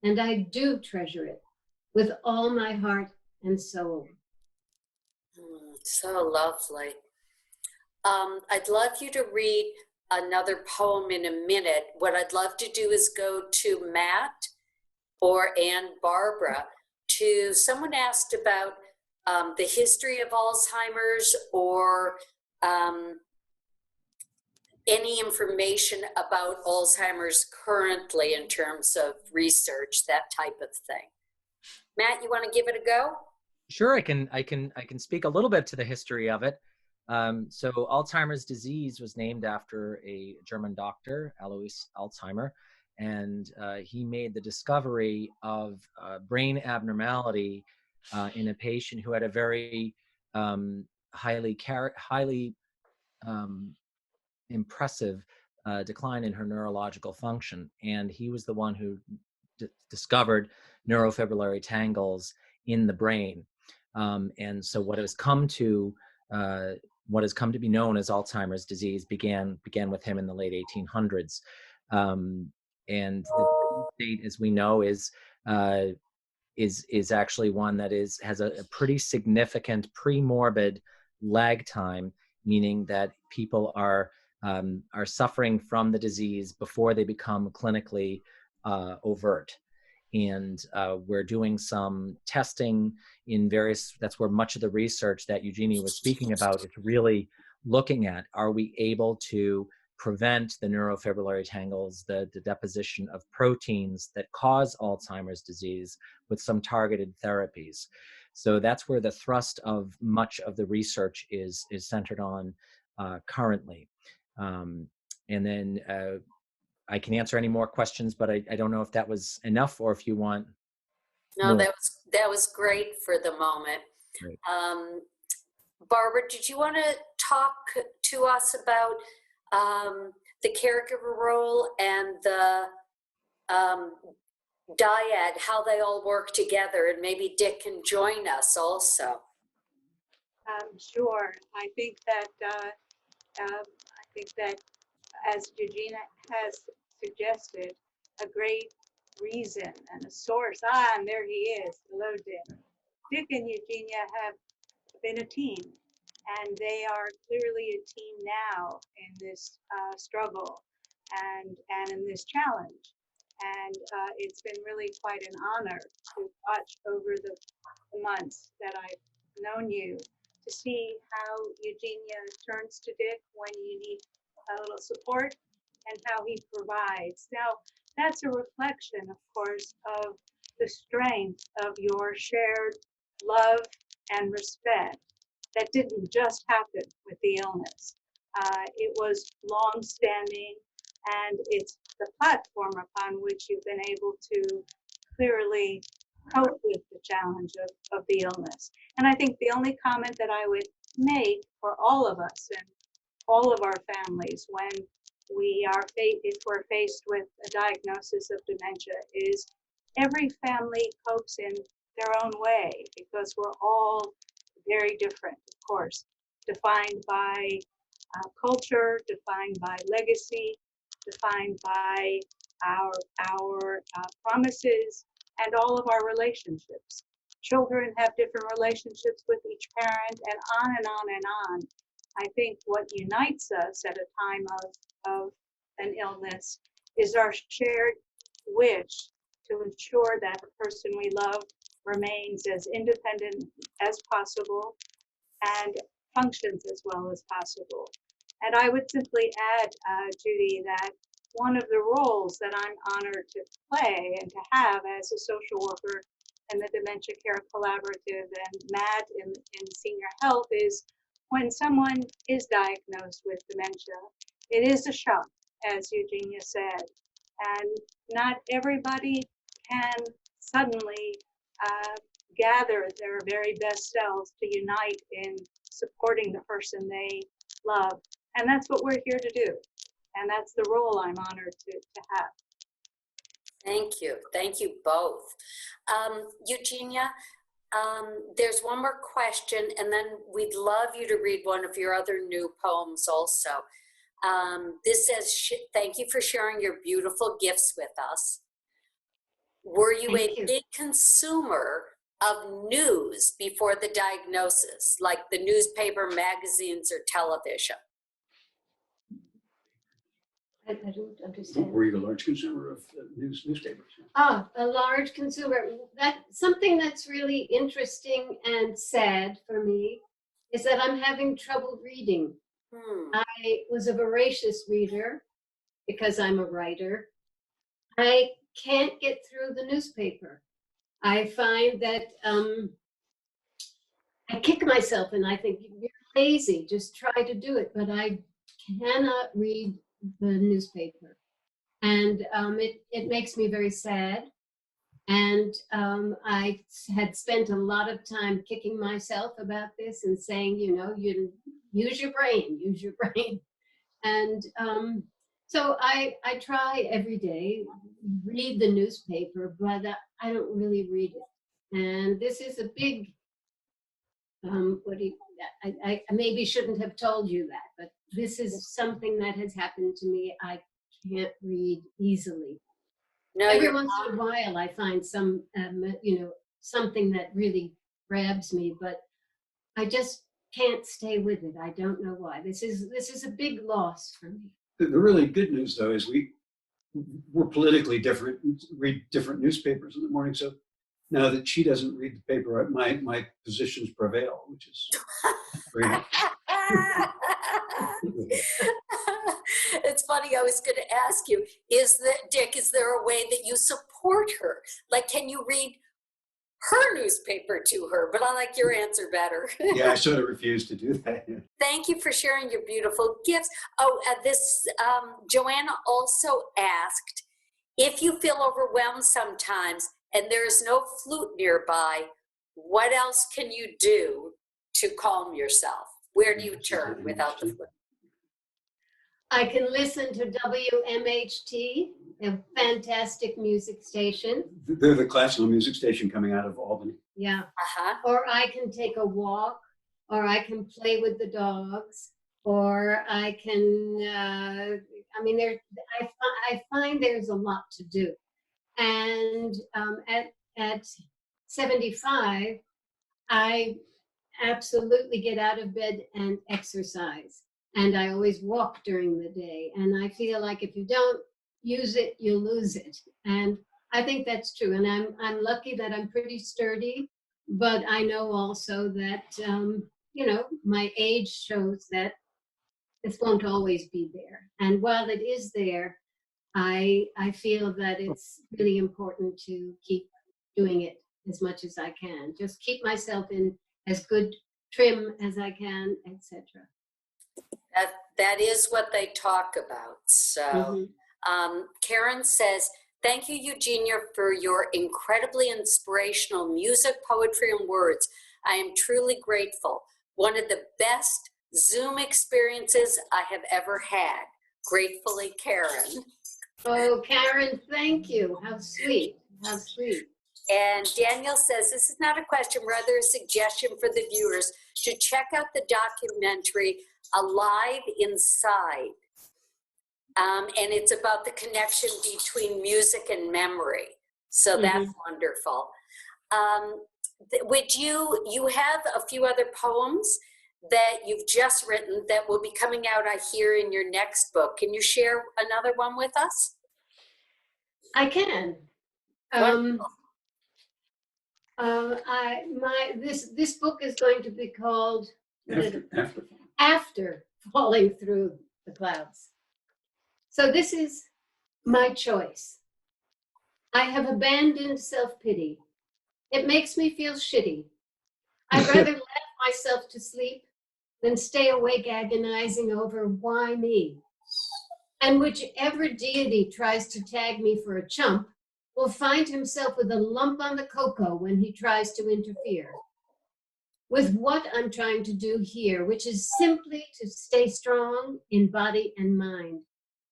and I do treasure it with all my heart and soul. So lovely. I'd love you to read another poem in a minute. What I'd love to do is go to Matt and Barbara. Someone asked about the history of Alzheimer's, or any information about Alzheimer's currently in terms of research, that type of thing. Matt, you want to give it a go? Sure, I can speak a little bit to the history of it. So Alzheimer's disease was named after a German doctor, Alois Alzheimer, and he made the discovery of brain abnormality in a patient who had a very highly impressive decline in her neurological function. And he was the one who discovered neurofibrillary tangles in the brain. And so what has come to what has come to be known as Alzheimer's disease began with him in the late 1800s. And the disease state, as we know, is actually one that has a pretty significant pre-morbid lag time, meaning that people are suffering from the disease before they become clinically overt. And we're doing some testing in various, that's where much of the research that Eugenia was speaking about is really looking at, are we able to prevent the neurofibrillary tangles, the deposition of proteins that cause Alzheimer's disease with some targeted therapies. So that's where the thrust of much of the research is centered on currently. And then I can answer any more questions, but I don't know if that was enough or if you want No, more. that was great for the moment. Great. Barbara, did you want to talk to us about the caregiver role and the dyad, how they all work together, and maybe Dick can join us also. Sure. I think that as Eugenia has suggested, a great reason and a source. And there he is. Hello, Dick. Dick and Eugenia have been a team, and they are clearly a team now in this struggle and in this challenge. And it's been really quite an honor to watch over the months that I've known you, to see how Eugenia turns to Dick when you need a little support and how he provides. Now, that's a reflection, of course, of the strength of your shared love and respect that didn't just happen with the illness. It was long-standing, and it's the platform upon which you've been able to clearly cope with the challenge of the illness. And I think the only comment that I would make for all of us and all of our families when if we're faced with a diagnosis of dementia is every family copes in their own way, because we're all very different, of course, defined by culture, defined by legacy, defined by our promises, and all of our relationships. Children have different relationships with each parent, and on and on and on. I think what unites us at a time of an illness is our shared wish to ensure that the person we love remains as independent as possible and functions as well as possible. And I would simply add, Judy, that one of the roles that I'm honored to play and to have as a social worker in the Dementia Care Collaborative and MAD in senior health is when someone is diagnosed with dementia, it is a shock, as Eugenia said, and not everybody can suddenly gather their very best selves to unite in supporting the person they love. And that's what we're here to do. And that's the role I'm honored to have. Thank you. Thank you both. Eugenia, there's one more question, and then we'd love you to read one of your other new poems also. This says, thank you for sharing your beautiful gifts with us. Were you Thank a you. big consumer of news before the diagnosis, like the newspaper, magazines, or television? I don't understand. Were you a large consumer of newspapers? Ah, a large consumer. Something that's really interesting and sad for me is that I'm having trouble reading. I was a voracious reader because I'm a writer. I can't get through the newspaper. I find that I kick myself and I think, you're lazy, just try to do it. But I cannot read the newspaper. And it makes me very sad. And I had spent a lot of time kicking myself about this and saying, you use your brain, use your brain. And so I try every day, read the newspaper, but I don't really read it. And this is a big what do you, I maybe shouldn't have told you that, but this is something that has happened to me. I can't read easily. No, Every you're once in a while, I find some, something that really grabs me, but I just can't stay with it. I don't know why. This is a big loss for me. The really good news, though, is we're politically different, read different newspapers in the morning. So now that she doesn't read the paper, my positions prevail, which is very helpful. It's funny, I was going to ask you, Dick, is there a way that you support her? Like, can you read her newspaper to her? But I like your answer better. Yeah, I sort of refuse to do that. Yeah. Thank you for sharing your beautiful gifts. Oh, Joanna also asked, if you feel overwhelmed sometimes and there's no flute nearby, what else can you do to calm yourself? Where do you turn without the flute? I can listen to WMHT, a fantastic music station. They're the classical music station coming out of Albany. Yeah. Uh-huh. Or I can take a walk, or I can play with the dogs, or I can, I find there's a lot to do. And at 75, I absolutely get out of bed and exercise. And I always walk during the day. And I feel like if you don't use it, you lose it. And I think that's true. And I'm lucky that I'm pretty sturdy, but I know also that, my age shows that this won't always be there. And while it is there, I feel that it's really important to keep doing it as much as I can. Just keep myself in as good trim as I can, etc. That is what they talk about. So Karen says, thank you, Eugenia, for your incredibly inspirational music, poetry, and words. I am truly grateful. One of the best Zoom experiences I have ever had. Gratefully, Karen. Oh, Karen, thank you. How sweet. How sweet. And Daniel says, this is not a question, rather a suggestion for the viewers to check out the documentary Alive Inside. And it's about the connection between music and memory. So that's wonderful. You have a few other poems that you've just written that will be coming out, I hear, in your next book. Can you share another one with us? I can. This book is going to be called After Falling Through the Clouds. So this is my choice. I have abandoned self-pity. It makes me feel shitty. I'd rather laugh myself to sleep than stay awake agonizing over why me. And whichever deity tries to tag me for a chump will find himself with a lump on the cocoa when he tries to interfere with what I'm trying to do here, which is simply to stay strong in body and mind,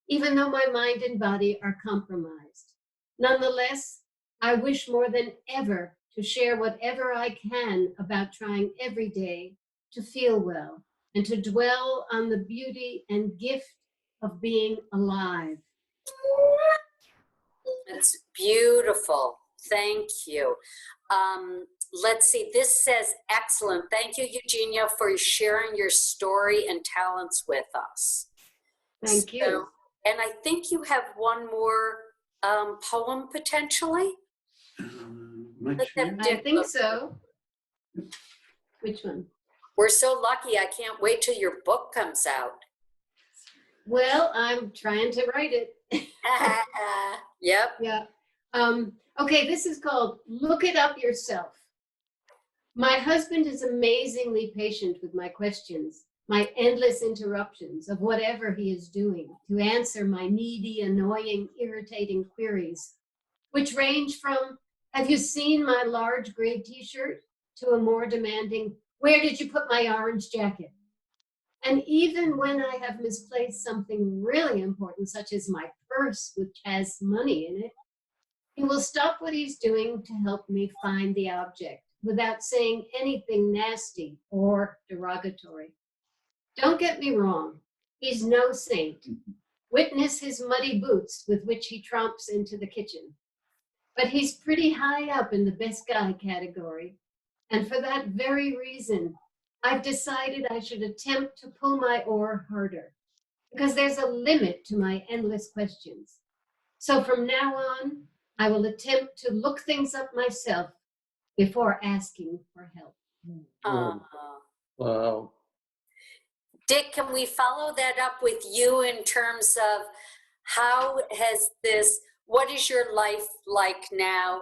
even though my mind and body are compromised. Nonetheless, I wish more than ever to share whatever I can about trying every day to feel well and to dwell on the beauty and gift of being alive. It's beautiful. Thank you. Let's see, this says, excellent. Thank you, Eugenia, for sharing your story and talents with us. Thank you. And I think you have one more poem potentially. I think so. Which one? We're so lucky. I can't wait till your book comes out. Well, I'm trying to write it. Yep. Yeah. Okay, this is called Look It Up Yourself. My husband is amazingly patient with my questions, my endless interruptions of whatever he is doing to answer my needy, annoying, irritating queries, which range from, have you seen my large gray t-shirt, to a more demanding, where did you put my orange jacket? And even when I have misplaced something really important, such as my purse, which has money in it, he will stop what he's doing to help me find the object, without saying anything nasty or derogatory. Don't get me wrong, he's no saint. Witness his muddy boots with which he tromps into the kitchen. But he's pretty high up in the best guy category. And for that very reason, I've decided I should attempt to pull my oar harder, because there's a limit to my endless questions. So from now on, I will attempt to look things up myself before asking for help. Wow. Dick, can we follow that up with you in terms of what is your life like now?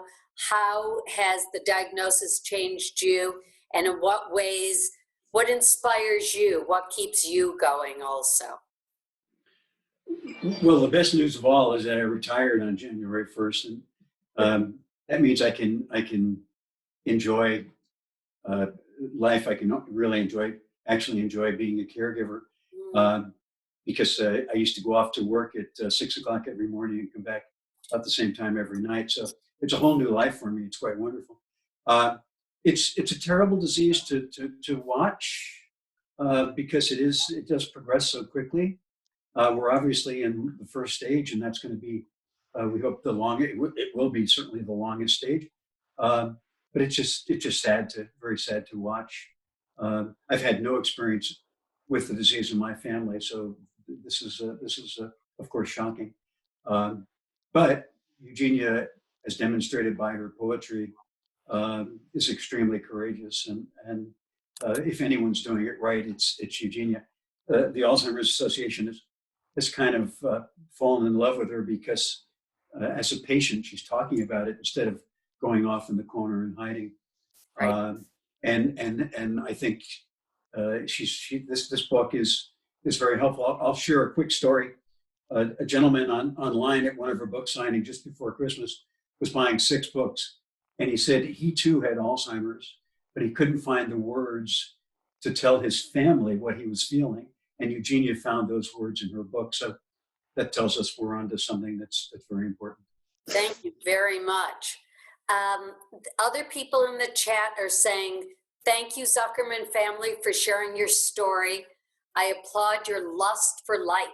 How has the diagnosis changed you? And in what ways, what inspires you? What keeps you going also? Well, the best news of all is that I retired on January 1st, and that means I can enjoy life. I can really actually enjoy being a caregiver, because I used to go off to work at 6 o'clock every morning and come back at the same time every night. So it's a whole new life for me. It's quite wonderful. It's a terrible disease to watch, because it does progress so quickly. We're obviously in the first stage, and that's going to be, we hope it will be certainly the longest stage. But it's just very sad to watch. I've had no experience with the disease in my family, so this is of course shocking. But Eugenia, as demonstrated by her poetry, is extremely courageous, and if anyone's doing it right, it's Eugenia. The Alzheimer's Association has kind of fallen in love with her because, as a patient, she's talking about it instead of going off in the corner and hiding. Right. And I think this book is very helpful. I'll share a quick story. A gentleman online at one of her book signings just before Christmas was buying 6 books, and he said he too had Alzheimer's, but he couldn't find the words to tell his family what he was feeling. And Eugenia found those words in her book. So that tells us we're onto something that's very important. Thank you very much. Other people in the chat are saying, thank you, Zuckerman family, for sharing your story. I applaud your lust for life.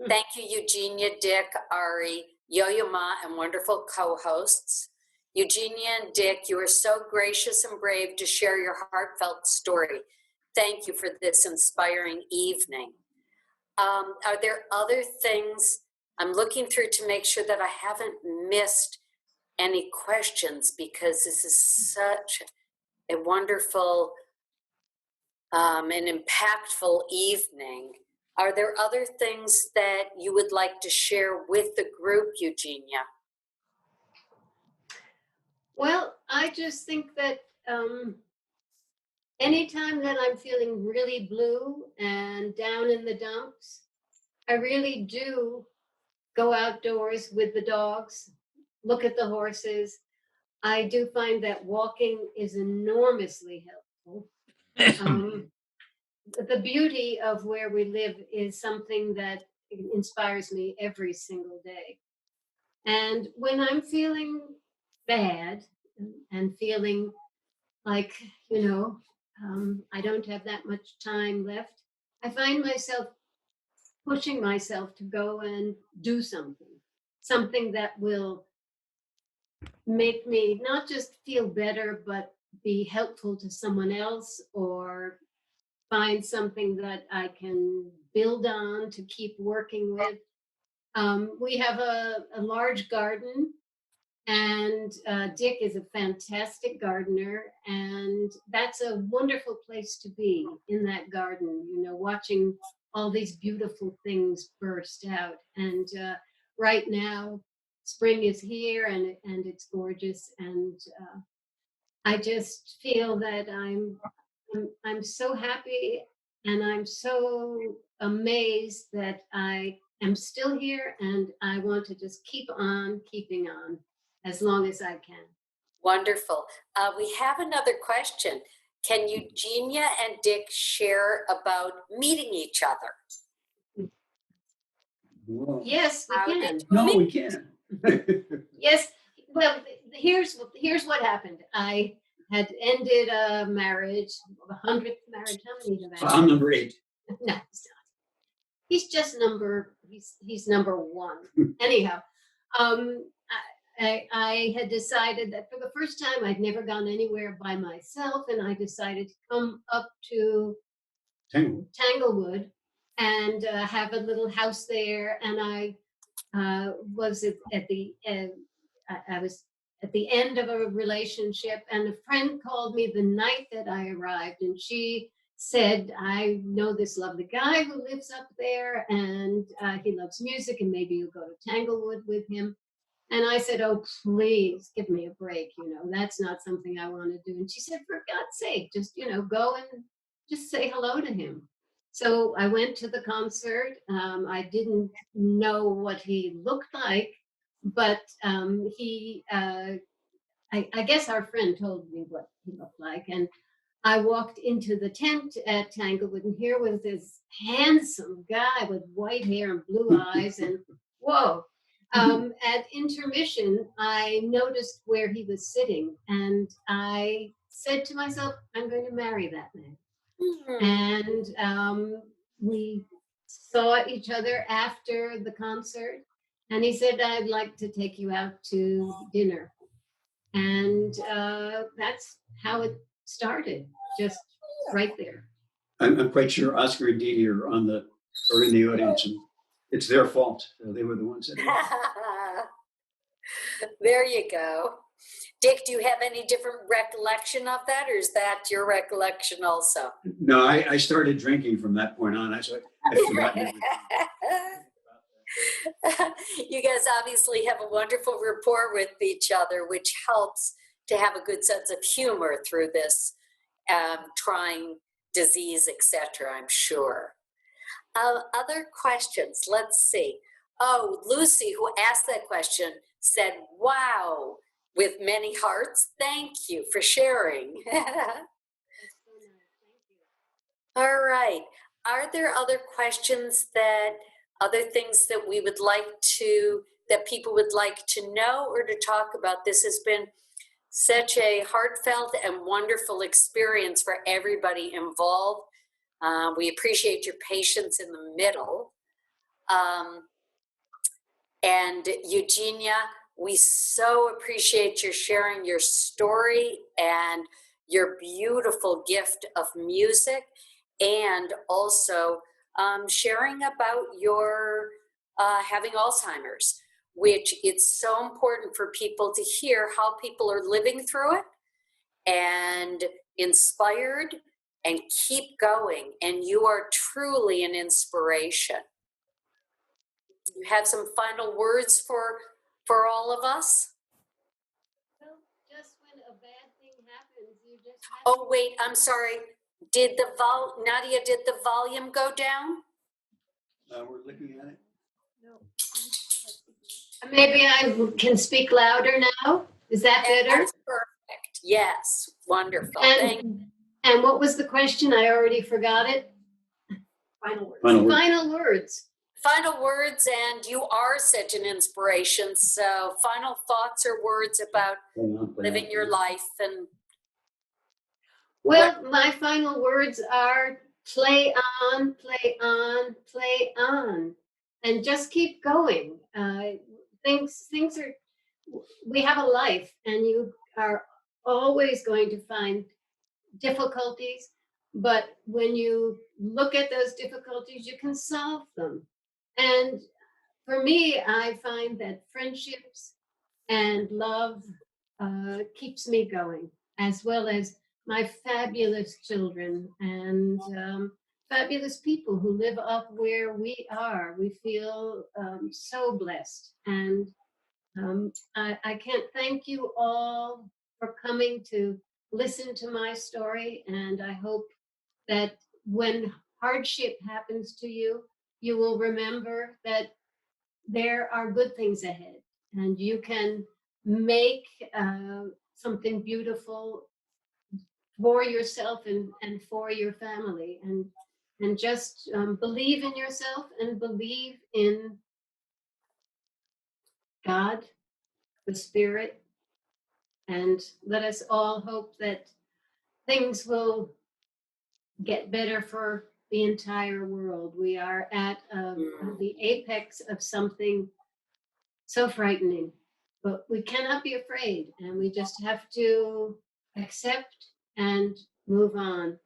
Thank you, Eugenia, Dick, Ari, Yo-Yo Ma, and wonderful co-hosts. Eugenia and Dick, you are so gracious and brave to share your heartfelt story. Thank you for this inspiring evening. Are there other things? I'm looking through to make sure that I haven't missed any questions, because this is such a wonderful and impactful evening. Are there other things that you would like to share with the group, Eugenia? Well, I just think that anytime that I'm feeling really blue and down in the dumps, I really do go outdoors with the dogs, look at the horses. I do find that walking is enormously helpful. The beauty of where we live is something that inspires me every single day. And when I'm feeling bad and feeling like, I don't have that much time left, I find myself pushing myself to go and do something that will make me not just feel better, but be helpful to someone else, or find something that I can build on to keep working with. We have a large garden, and Dick is a fantastic gardener, and that's a wonderful place to be, in that garden, watching all these beautiful things burst out. And right now, spring is here, and it's gorgeous, and I just feel that I'm so happy, and I'm so amazed that I am still here, and I want to just keep on keeping on as long as I can. Wonderful. We have another question. Can Eugenia and Dick share about meeting each other? Whoa. Yes, we How can. did you No, meet? we can't. Yes. Well, here's what happened. I had ended a marriage, the 100th marriage. How many have I? I'm number 8. No, he's not. He's just he's number 1. Anyhow, I had decided that for the first time I'd never gone anywhere by myself, and I decided to come up to Tanglewood and have a little house there. And I was at the end. I was at the end of a relationship, and a friend called me the night that I arrived, and she said, I know this lovely guy who lives up there, and he loves music, and maybe you'll go to Tanglewood with him. And I said, oh, please give me a break. That's not something I want to do. And she said, for God's sake, just, go and just say hello to him. So I went to the concert. I didn't know what he looked like, but I guess our friend told me what he looked like. And I walked into the tent at Tanglewood, and here was this handsome guy with white hair and blue eyes, and whoa. At intermission, I noticed where he was sitting, and I said to myself, I'm going to marry that man. And we saw each other after the concert, and he said, I'd like to take you out to dinner. And that's how it started, just right there. I'm quite sure Oscar and Dee Dee are in the audience, and it's their fault. They were the ones that. There you go. Dick, do you have any different recollection of that, or is that your recollection also? No, I started drinking from that point on. I forgot everything. You guys obviously have a wonderful rapport with each other, which helps to have a good sense of humor through this trying disease, etc., I'm sure. Other questions? Let's see. Oh, Lucy, who asked that question, said, wow, with many hearts. Thank you for sharing. All right. Are there other questions other things that we would like that people would like to know or to talk about? This has been such a heartfelt and wonderful experience for everybody involved. We appreciate your patience in the middle. And Eugenia, we so appreciate your sharing your story and your beautiful gift of music, and also sharing about your having Alzheimer's, which it's so important for people to hear how people are living through it and inspired and keep going. And you are truly an inspiration. You have some final words for all of us? Well, just when a bad thing happens, you just have Oh, wait, I'm sorry. Nadia, did the volume go down? We're looking at it. Maybe I can speak louder now. Is that better? That's perfect. Yes, wonderful. Thank you. And what was the question? I already forgot it. Final words. Final words. Final words, and you are such an inspiration. So final thoughts or words about living your life. And well, my final words are play on, play on, play on, and just keep going. Things are, we have a life, and you are always going to find difficulties, but when you look at those difficulties, you can solve them. And for me, I find that friendships and love keeps me going, as well as my fabulous children and fabulous people who live up where we are. We feel so blessed. And I can't thank you all for coming to listen to my story. And I hope that when hardship happens to you, you will remember that there are good things ahead, and you can make something beautiful for yourself and for your family, and just believe in yourself and believe in God, the Spirit, And let us all hope that things will get better for the entire world. We are at the apex of something so frightening, but we cannot be afraid, and we just have to accept and move on.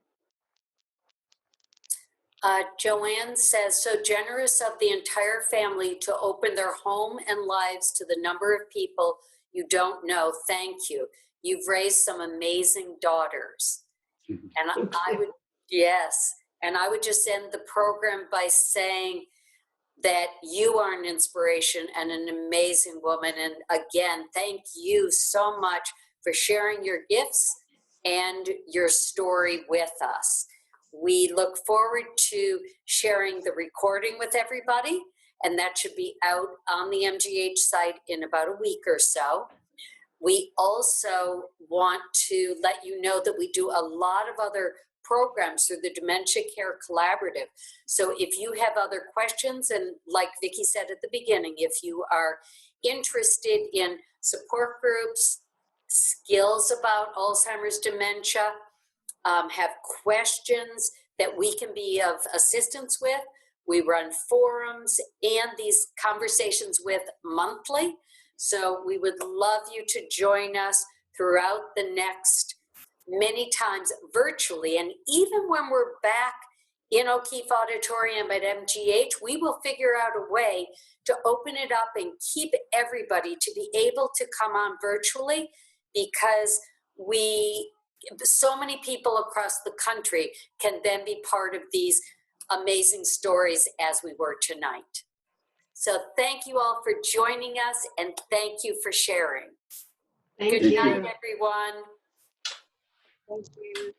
Joanne says, so generous of the entire family to open their home and lives to the number of people you don't know. Thank you. You've raised some amazing daughters. And I would, yes, and I would just end the program by saying that you are an inspiration and an amazing woman. And again, thank you so much for sharing your gifts and your story with us. We look forward to sharing the recording with everybody, and that should be out on the MGH site in about a week or so. We also want to let you know that we do a lot of other programs through the Dementia Care Collaborative. So if you have other questions, and like Vicki said at the beginning, if you are interested in support groups, skills about Alzheimer's dementia, have questions that we can be of assistance with, we run forums and these conversations with monthly. So we would love you to join us throughout the next many times virtually. And even when we're back in O'Keefe Auditorium at MGH, we will figure out a way to open it up and keep everybody to be able to come on virtually, because so many people across the country can then be part of these amazing stories as we were tonight. So thank you all for joining us, and thank you for sharing. Thank Good you. night, everyone. Thank you.